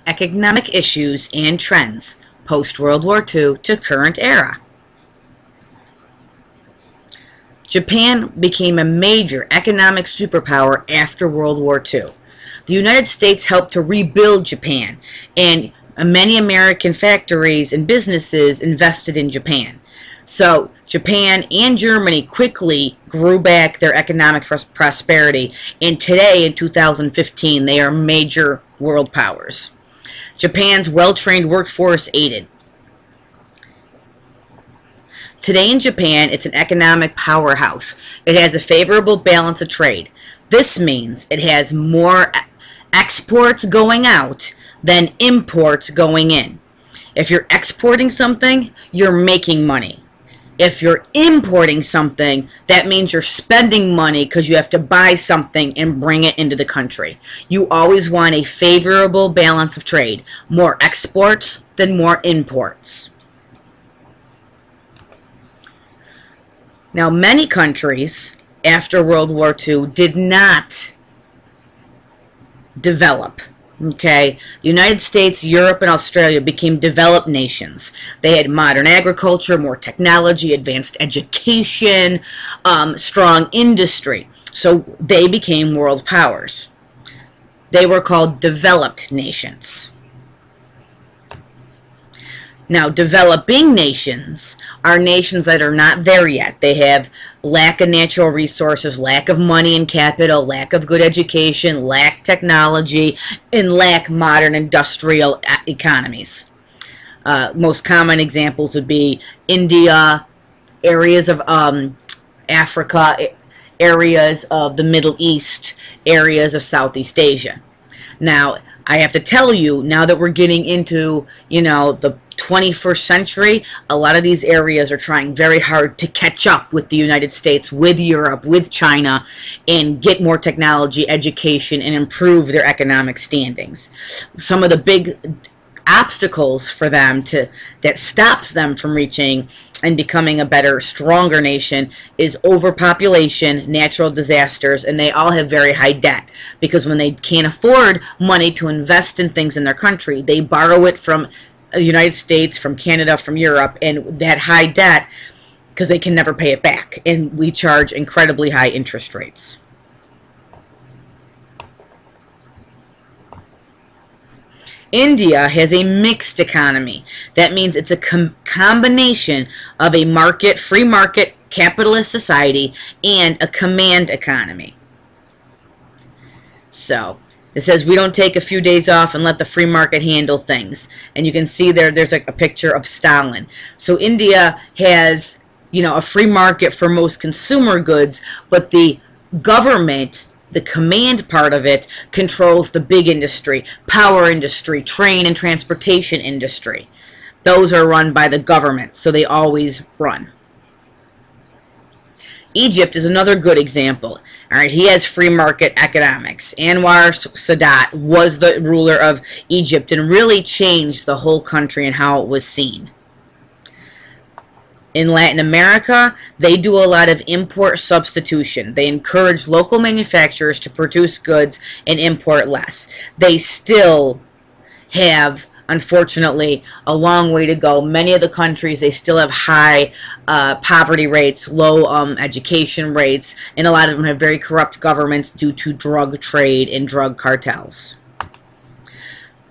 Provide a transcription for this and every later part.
economic issues and trends post-World War II to current era. Japan became a major economic superpower after World War II. The United States helped to rebuild Japan, and many American factories and businesses invested in Japan. So Japan and Germany quickly grew back their economic prosperity, and today in 2015 they are major world powers. Japan's well-trained workforce aided. Today in Japan, it's an economic powerhouse. It has a favorable balance of trade. This means it has more exports going out than imports going in. If you're exporting something, you're making money. If you're importing something, that means you're spending money because you have to buy something and bring it into the country. You always want a favorable balance of trade. More exports than more imports. Now, many countries after World War II did not develop. Okay, the United States, Europe, and Australia became developed nations. They had modern agriculture, more technology, advanced education, strong industry. So they became world powers. They were called developed nations. Now, developing nations are nations that are not there yet. They have lack of natural resources, lack of money and capital, lack of good education, lack technology, and lack modern industrial economies. Most common examples would be India, areas of Africa, areas of the Middle East, areas of Southeast Asia. Now, I have to tell you, now that we're getting into, the 21st century, a lot of these areas are trying very hard to catch up with the United States, with Europe, with China, and get more technology, education, and improve their economic standings. Some of the big obstacles for them that stops them from reaching and becoming a better, stronger nation is overpopulation, natural disasters, and they all have very high debt, because when they can't afford money to invest in things in their country, they borrow it from the United States, from Canada, from Europe, and that high debt, because they can never pay it back, and we charge incredibly high interest rates. India has a mixed economy. That means it's a combination of a free market, capitalist society and a command economy. So it says we don't take a few days off and let the free market handle things. And you can see there's like a picture of Stalin. So India has, a free market for most consumer goods, but the government, the command part of it, controls the big industry, power industry, train and transportation industry. Those are run by the government, so they always run. Egypt is another good example. All right, he has free market economics. Anwar Sadat was the ruler of Egypt and really changed the whole country and how it was seen. In Latin America, they do a lot of import substitution. They encourage local manufacturers to produce goods and import less. They still have, unfortunately, a long way to go. Many of the countries, they still have high poverty rates, low education rates, and a lot of them have very corrupt governments due to drug trade and drug cartels.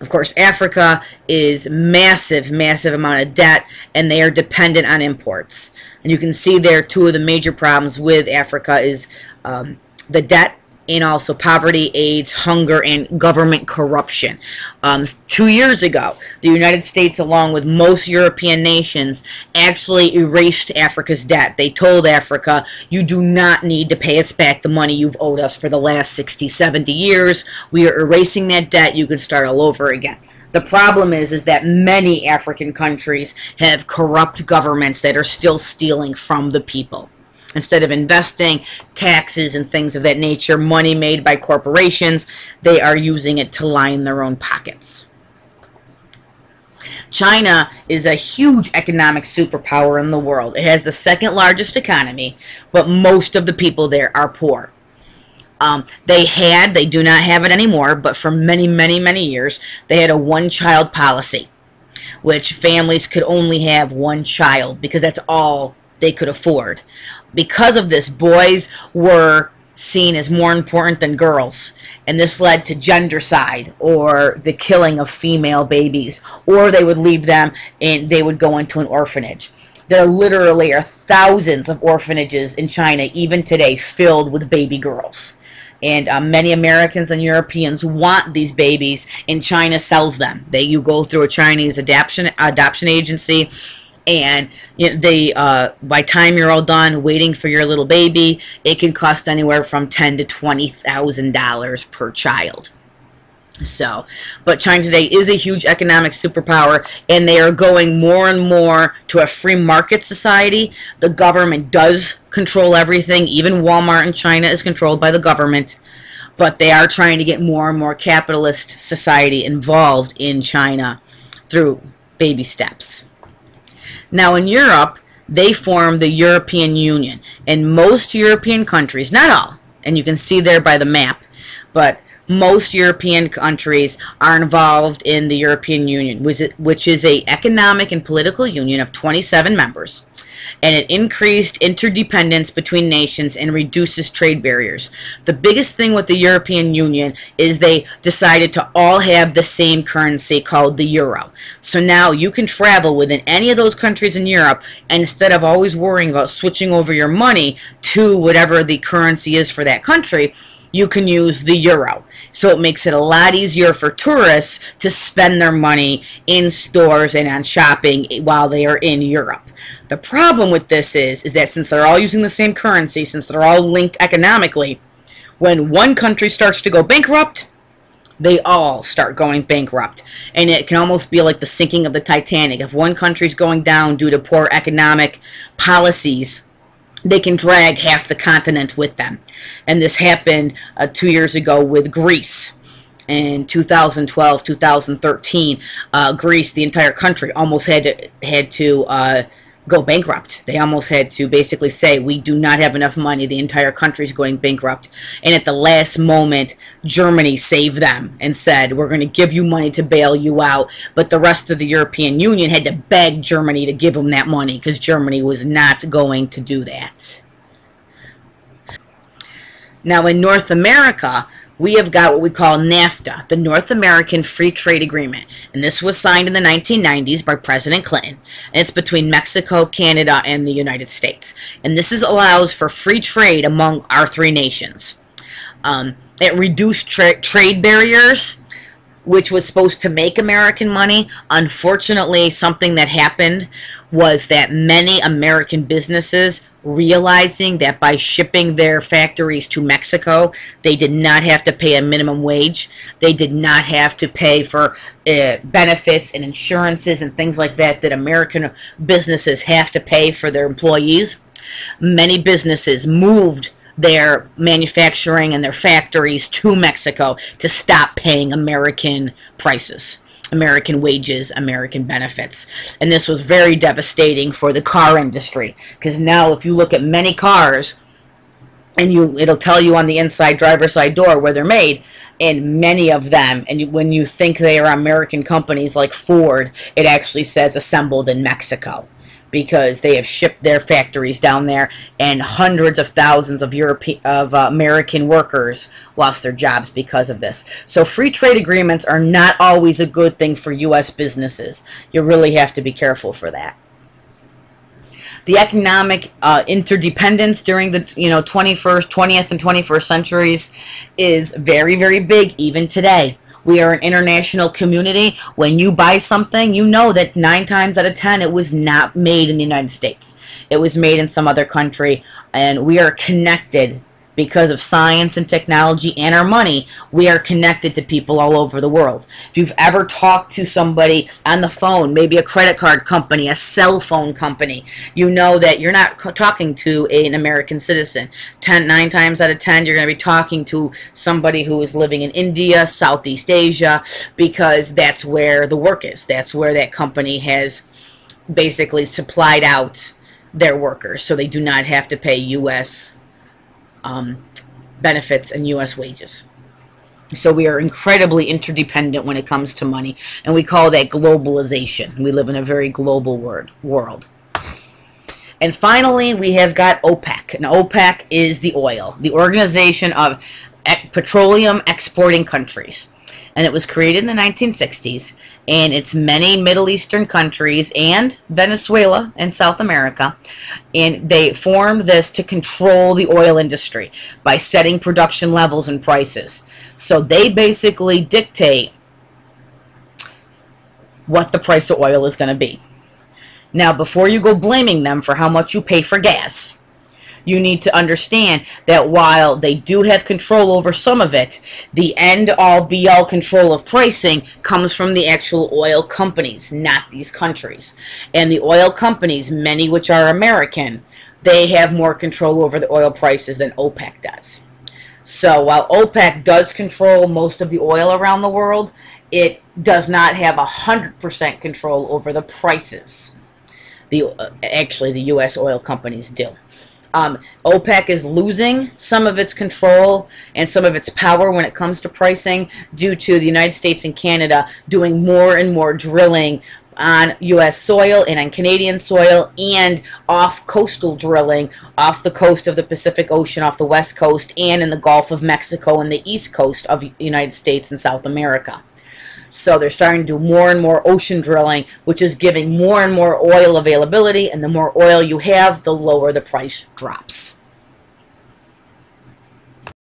Of course, Africa is massive amount of debt, and they are dependent on imports. And you can see there two of the major problems with Africa is the debt, and also poverty, AIDS, hunger, and government corruption. 2 years ago, the United States, along with most European nations, actually erased Africa's debt. They told Africa, you do not need to pay us back the money you've owed us for the last 60, 70 years. We are erasing that debt. You can start all over again. The problem is that many African countries have corrupt governments that are still stealing from the people. Instead of investing taxes and things of that nature, money made by corporations, they are using it to line their own pockets. China is a huge economic superpower in the world. It has the second largest economy, but most of the people there are poor. They do not have it anymore, but for many, many, many years, they had a one-child policy, which families could only have one child because that's all they could afford. Because of this, boys were seen as more important than girls, and this led to gendercide, or the killing of female babies, or they would leave them and they would go into an orphanage. There literally are thousands of orphanages in China even today filled with baby girls. And many Americans and Europeans want these babies, and China sells them. You go through a Chinese adoption agency, and by time you're all done waiting for your little baby, it can cost anywhere from $10,000 to $20,000 per child. So, but China today is a huge economic superpower, and they are going more and more to a free market society. The government does control everything. Even Walmart in China is controlled by the government, but they are trying to get more and more capitalist society involved in China through baby steps. Now in Europe, they formed the European Union, and most European countries, not all, and you can see there by the map, but most European countries are involved in the European Union, which is an economic and political union of 27 members, and it increased interdependence between nations and reduces trade barriers. The biggest thing with the European Union is they decided to all have the same currency called the euro. So now you can travel within any of those countries in Europe, and instead of always worrying about switching over your money to whatever the currency is for that country, you can use the euro. So it makes it a lot easier for tourists to spend their money in stores and on shopping while they are in Europe. The problem with this is that since they're all using the same currency, since they're all linked economically, when one country starts to go bankrupt, they all start going bankrupt. And it can almost be like the sinking of the Titanic. If one country's going down due to poor economic policies, they can drag half the continent with them. And this happened 2 years ago with Greece. In 2012, 2013, Greece, the entire country, almost had to go bankrupt. They almost had to basically say, we do not have enough money, the entire country's going bankrupt. And at the last moment, Germany saved them and said, we're going to give you money to bail you out. But the rest of the European Union had to beg Germany to give them that money, because Germany was not going to do that. Now in North America, we have got what we call NAFTA, the North American Free Trade Agreement. And this was signed in the 1990s by President Clinton. And it's between Mexico, Canada, and the United States. And this allows for free trade among our three nations. It reduced trade barriers, which was supposed to make American money. Unfortunately, something that happened was that many American businesses, realizing that by shipping their factories to Mexico, they did not have to pay a minimum wage. They did not have to pay for benefits and insurances and things like that American businesses have to pay for their employees. Many businesses moved their manufacturing and their factories to Mexico to stop paying American prices, American wages, American benefits. And this was very devastating for the car industry, because now if you look at many cars, and it'll tell you on the inside driver's side door where they're made, and many of them, and when you think they are American companies like Ford, it actually says assembled in Mexico, because they have shipped their factories down there, and hundreds of thousands of American workers lost their jobs because of this. So free trade agreements are not always a good thing for U.S. businesses. You really have to be careful for that. The economic interdependence during the 20th and 21st centuries is very, very big even today. We are an international community. When you buy something, you know that 9 times out of 10 it was not made in the United States. It was made in some other country, and we are connected because of science and technology and our money. We are connected to people all over the world. If you've ever talked to somebody on the phone, maybe a credit card company, a cell phone company, you know that you're not talking to an American citizen. 9 times out of 10, you're going to be talking to somebody who is living in India, Southeast Asia, because that's where the work is. That's where that company has basically supplied out their workers, so they do not have to pay U.S. benefits and U.S. wages. So we are incredibly interdependent when it comes to money, and we call that globalization. We live in a very global world. And finally, we have got OPEC. And OPEC is the oil, the Organization of Petroleum Exporting Countries. And it was created in the 1960s, and it's many Middle Eastern countries and Venezuela and South America. And they formed this to control the oil industry by setting production levels and prices. So they basically dictate what the price of oil is going to be. Now, before you go blaming them for how much you pay for gas, you need to understand that while they do have control over some of it, the end-all be-all control of pricing comes from the actual oil companies, not these countries. And the oil companies, many which are American, they have more control over the oil prices than OPEC does. So while OPEC does control most of the oil around the world, it does not have 100% control over the prices. Actually, the U.S. oil companies do. OPEC is losing some of its control and some of its power when it comes to pricing due to the United States and Canada doing more and more drilling on U.S. soil and on Canadian soil, and off coastal drilling off the coast of the Pacific Ocean, off the west coast, and in the Gulf of Mexico and the east coast of the United States and South America. So they're starting to do more and more ocean drilling, which is giving more and more oil availability, and the more oil you have, the lower the price drops.